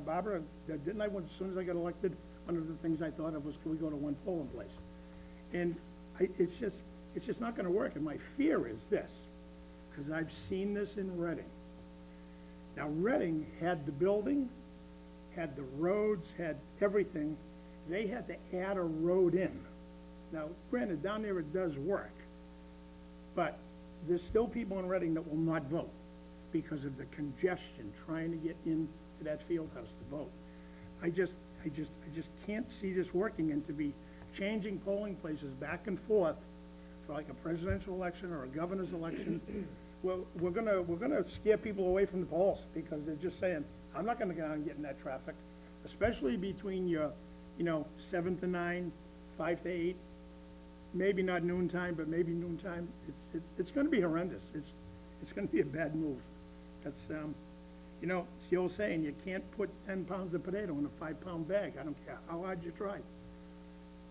Barbara, didn't I, as soon as I got elected, one of the things I thought of was, can we go to one polling place? And it's just not gonna work, and my fear is this, because I've seen this in Reading. Now, Reading had the building, had the roads, had everything. They had to add a road in. Now, granted, down there it does work, but there's still people in Reading that will not vote because of the congestion trying to get into that field house to vote. I just can't see this working, and to be changing polling places back and forth for like a presidential election or a governor's election, well, we're gonna scare people away from the polls, because they're just saying, I'm not gonna go out and get in that traffic, especially between your, 7 to 9, 5 to 8, maybe not noontime, but maybe noontime. It's gonna be horrendous. It's gonna be a bad move. That's, it's the old saying, you can't put 10 pounds of potato in a 5-pound bag. I don't care how hard you try.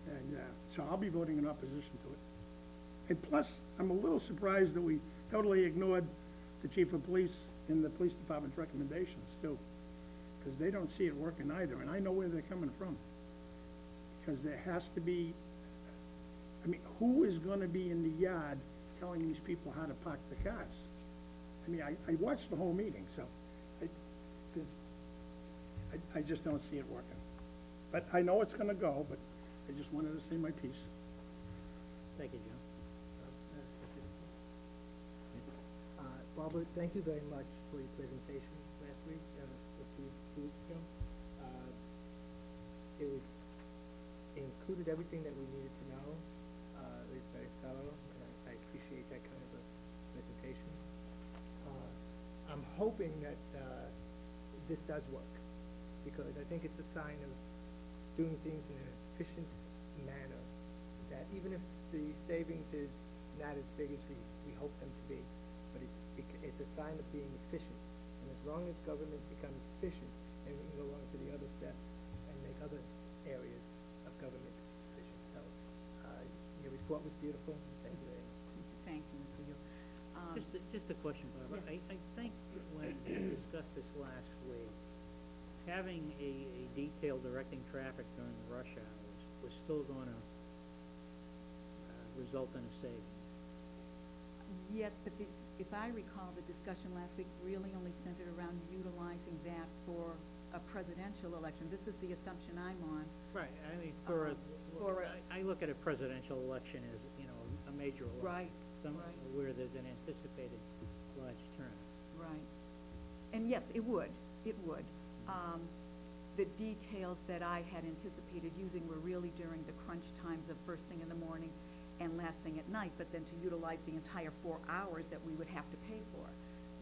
And so I'll be voting in opposition to it. And plus, I'm a little surprised that we totally ignored the chief of police and the police department's recommendations too, because they don't see it working either, and I know where they're coming from. Because there has to be, who is gonna be in the yard telling these people how to park the cars? I watched the whole meeting, so I just don't see it working. But I know it's gonna go, but I just wanted to say my piece. Thank you, John. Barbara, thank you very much for your presentation last week, a few weeks ago. It included everything that we needed to know. It was very thorough, and I appreciate that kind of a presentation. I'm hoping that this does work, because I think it's a sign of doing things in an efficient manner, that even if the savings is not as big as we hope them to be, but it's a sign of being efficient. And as long as government becomes efficient, and we can go on to the other steps and make other areas of government efficient. So your report was beautiful. Thank you very much. Thank you, Mr. Yule. Just a question, Barbara. Yes. I think when we discussed this last week, having a detail directing traffic during the rush hours was still going to result in a savings. Yes, but if I recall, the discussion last week really only centered around utilizing that for a presidential election. This is the assumption I'm on. Right. I look at a presidential election as, a major election. Right. Where there's an anticipated large turnout. Right. And yes, it would. It would. The details that I had anticipated using were really during the crunch times of first thing in the morning and last thing at night, but then to utilize the entire 4 hours that we would have to pay for.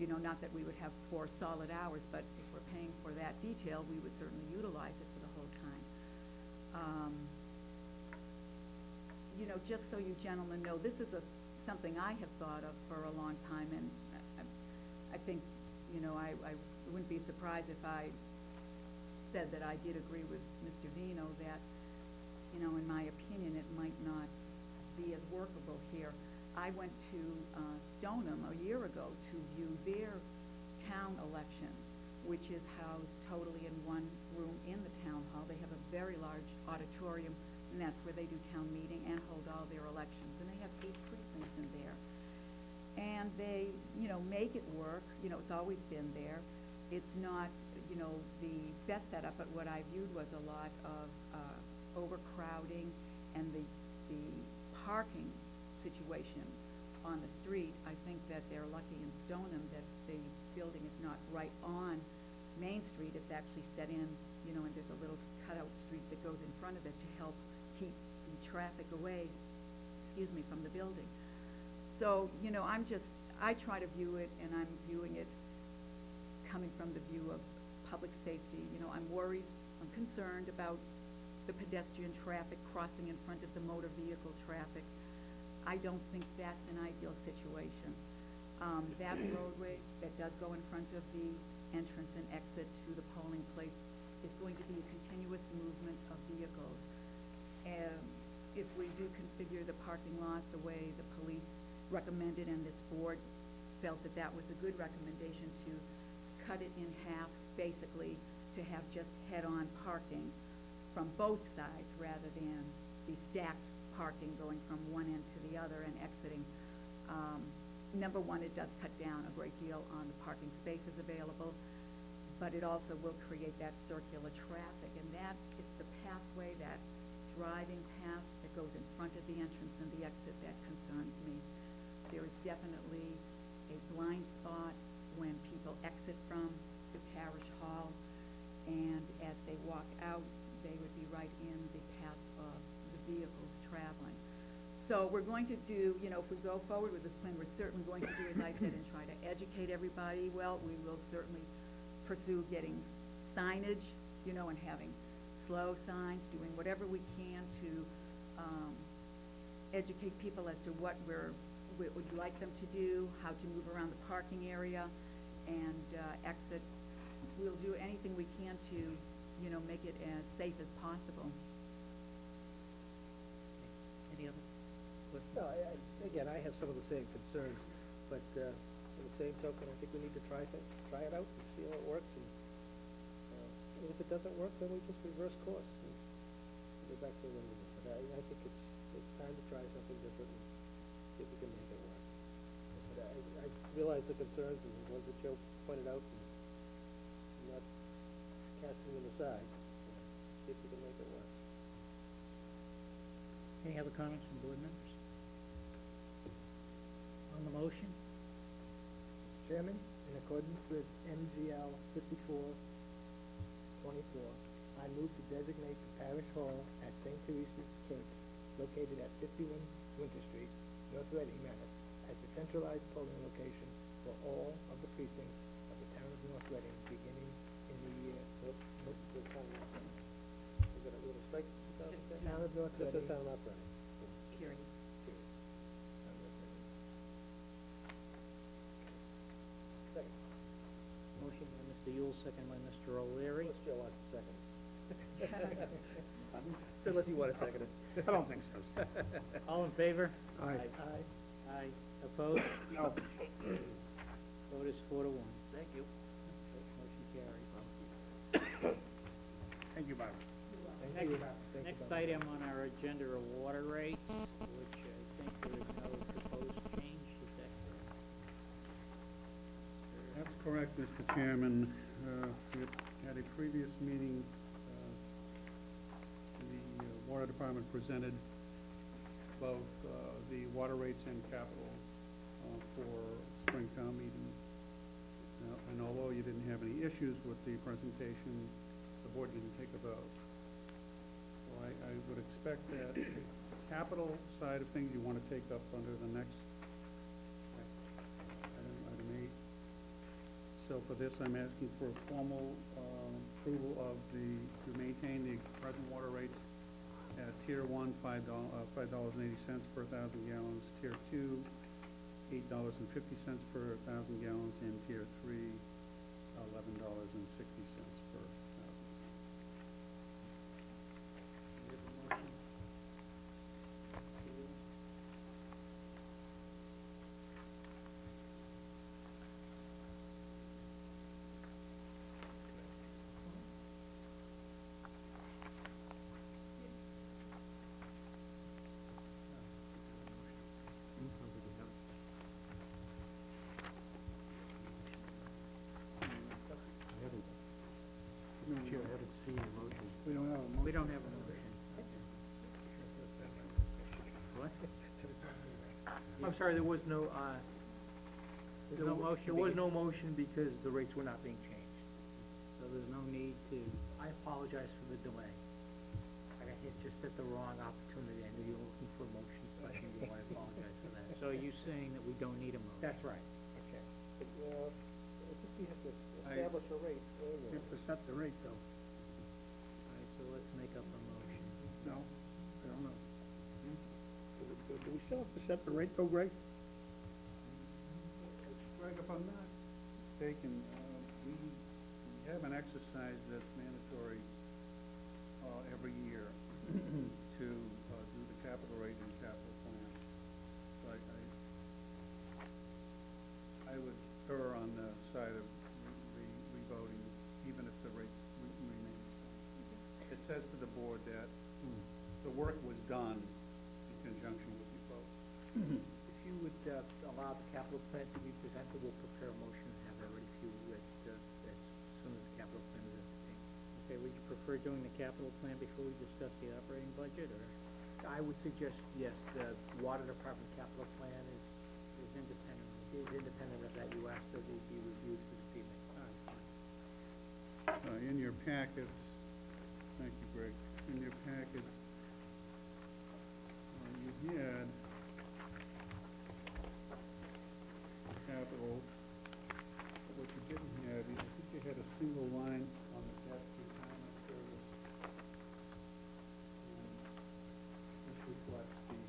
Not that we would have 4 solid hours, but if we're paying for that detail, we would certainly utilize it for the whole time. Just so you gentlemen know, this is something I have thought of for a long time, and I think, I wouldn't be surprised if I said that I did agree with Mr. Vino that, in my opinion, it might not be as workable here. I went to Stoneham a year ago to view their town election, which is housed totally in one room in the town hall. They have a very large auditorium, and that's where they do town meeting and hold all their elections. And they have 8 precincts in there. And they, make it work. It's always been there. It's not, the best setup, but what I viewed was a lot of overcrowding, and the parking situation on the street. I think that they're lucky in Stoneham that the building is not right on Main Street. It's actually set in, and there's a little cutout street that goes in front of it to help keep the traffic away, from the building. So, I try to view it, and I'm viewing it coming from the view of public safety. I'm worried, I'm concerned about the pedestrian traffic crossing in front of the motor vehicle traffic. I don't think that's an ideal situation. That roadway that does go in front of the entrance and exit to the polling place is going to be a continuous movement of vehicles. And if we do configure the parking lot the way the police recommended, and this board felt that that was a good recommendation, to cut it in half, basically, to head-on parking from both sides rather than the stacked parking going from one end to the other and exiting. Number one, it does cut down a great deal on the parking spaces available, but it also will create that circular traffic, and that is the pathway, that driving path that goes in front of the entrance and the exit that concerns me. There is definitely a blind spot when people exit from the parish hall, and as they walk out, they would be right in the path of the vehicles traveling. So we're going to do, you know, if we go forward with this plan, we're certainly going to do, as I said, and try to educate everybody. Well, we will certainly pursue getting signage, you know, and having slow signs, doing whatever we can to educate people as to what we would like them to do, how to move around the parking area and exit. We'll do anything we can to, you know, make it as safe as possible. Any other questions? No, again, I have some of the same concerns, but on the same token, I think we need to try it out and see how it works. And if it doesn't work, then we just reverse course and go back to the way we were. But I think it's time to try something different and see if we can make it work. But I realize the concerns and the ones that Joe pointed out, and I'm not casting them aside. See if we can make it work. Any other comments from board members? On the motion? Chairman, in accordance with MGL 5424, I move to designate the parish hall at St. Teresa's Church, located at 51 Winter Street, North Reading, Mass, as a centralized polling location for all of the precincts of the town of North Reading, beginning in the year. We're gonna strike 2010? Town of North Reading. Just the town of North Reading. Period. Second. Motion by Mr. Yule, second by Mr. O'Leary. Unless Joe wants a second. Unless you want a second. I don't think so. All in favor? Aye. Aye. Aye. Opposed? No. Vote is 4-1. Thank you. Motion carries. Thank you, Bob. Thank you. Next item on our agenda are water rates, which I think there is no proposed change. Is that correct? That's correct, Mr. Chairman. We had a previous meeting, the Water Department presented both the water rates and capital for Springtown meeting. And although you didn't have any issues with the presentation, the board didn't take a vote. So I would expect that the capital side of things you want to take up under the next item 8. So for this, I'm asking for a formal approval of to maintain the present water rates at Tier 1, $5.80 per 1,000 gallons, Tier 2, $8.50 per 1,000 gallons, and Tier 3, $11.60 per 1,000. Chair, I haven't seen a motion. We don't have a motion. We don't have a motion. What? I'm sorry, there was no, There's no motion. There was no motion because the rates were not being changed. So there's no need to, I apologize for the delay. I got hit just at the wrong opportunity. I knew you were looking for a motion, so I apologize for that. so are you saying that we don't need a motion? That's right. Okay. I think we have to establish a rate We annually. have to set the rate, though. All right, so let's make up a motion. No, I don't know. Do we still have to set the rate, though, Greg? Greg, if I'm not mistaken, we have an exercise that's mandatory every year to do the capital rate and capital plan. So I would err on the side of revoting, even if the rates remain the same. says to the board that the work was done in conjunction with you folks. If you would allow the capital plan to be presented, we'll prepare a motion and have that ready for you as soon as the capital plan is entertained. Okay, would you prefer doing the capital plan before we discuss the operating budget, or I would suggest, yes, the water department capital plan is independent? independent of that. You asked that it be reviewed for this evening. All right, fine. In your packets, thank you, Greg, in your packets, you had capital, but what you didn't have is, I think you had a single line on the cash retirement service. And this reflects the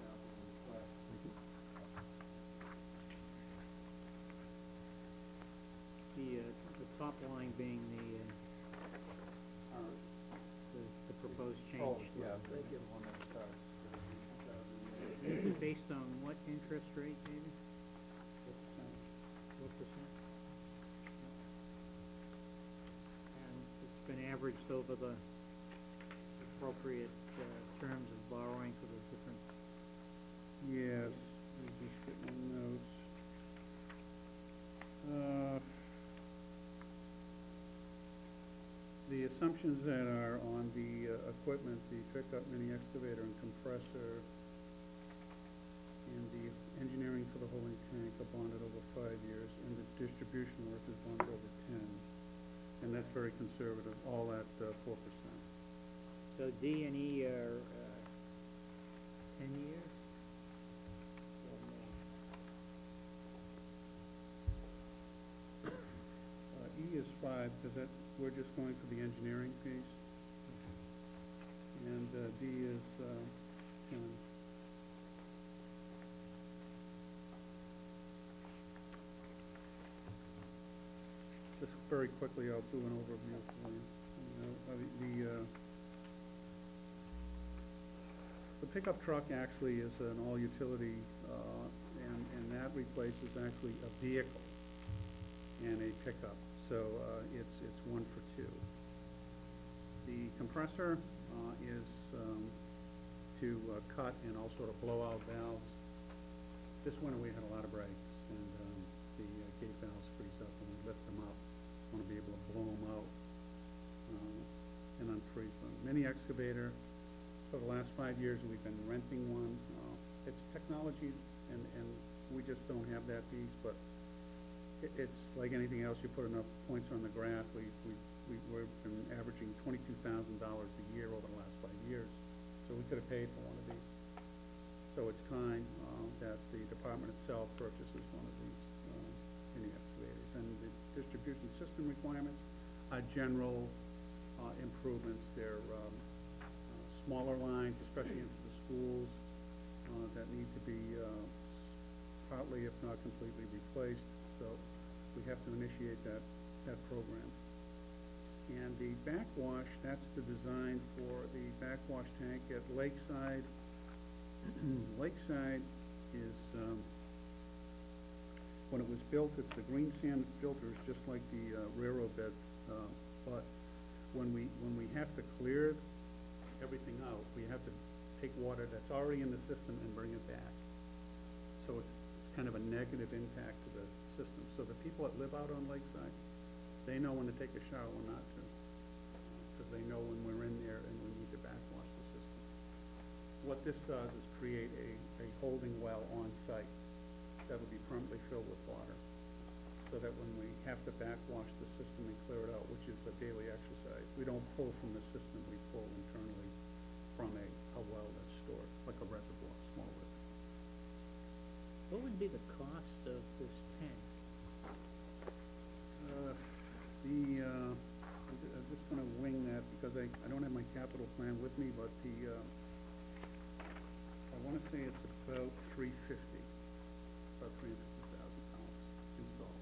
capital request. The top line being the proposed change. Oh, yeah, Thank you. the one that starts. This is based on what interest rate, David? 4%? And it's been averaged over the appropriate terms of borrowing for the different. Yes, let me just get my notes. The assumptions that are on the equipment, the pickup mini excavator and compressor, and the engineering for the holding tank are bonded over 5 years, and the distribution work is bonded over 10. And that's very conservative, all at 4%. So D and E are 10 years? Or more? E is 5, because we're just going for the engineering piece. And D is 10. Just very quickly, I'll do an overview for you. The pickup truck actually is an all-utility, and that replaces actually a vehicle and a pickup. So it's 1 for 2. The compressor is to cut and also to blow out valves. This winter we had a lot of breaks, and the gate valves freeze up and we lift them up. Want to be able to blow them out and unfreeze them. Mini excavator. For the last 5 years we've been renting one. It's technology, and we just don't have that piece, but it's like anything else. You put enough points on the graph. We've been averaging $22,000 a year over the last 5 years, so we could have paid for one of these. So it's time that the department itself purchases one of these mini excavators. And the distribution system requirements are general improvements. They're smaller lines, especially into the schools, that need to be partly, if not completely, replaced. So we have to initiate that program. And the backwash, that's the design for the backwash tank at Lakeside. Lakeside is, when it was built, it's the green sand filters, just like the railroad bed, but when we have to clear everything out, we have to take water that's already in the system and bring it back. So it's kind of a negative impact to the system. So the people that live out on Lakeside, they know when to take a shower or not to, because they know when we're in there and we need to backwash the system. What this does is create a holding well on site that will be permanently filled with water, so that when we have to backwash the system and clear it out, which is a daily exercise, we don't pull from the system, we pull internally from a well that's stored, like a reservoir, small reservoir. What would be the cost of this tank? I'm just gonna wing that because I don't have my capital plan with me, but I wanna say it's about $350,000 installed.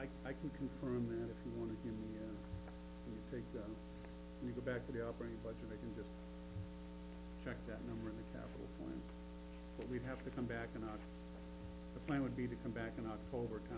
I can confirm that if you wanna give me, when you go back to the operating budget, I can just check that number in the capital plan. But we'd have to come back the plan would be to come back in October, town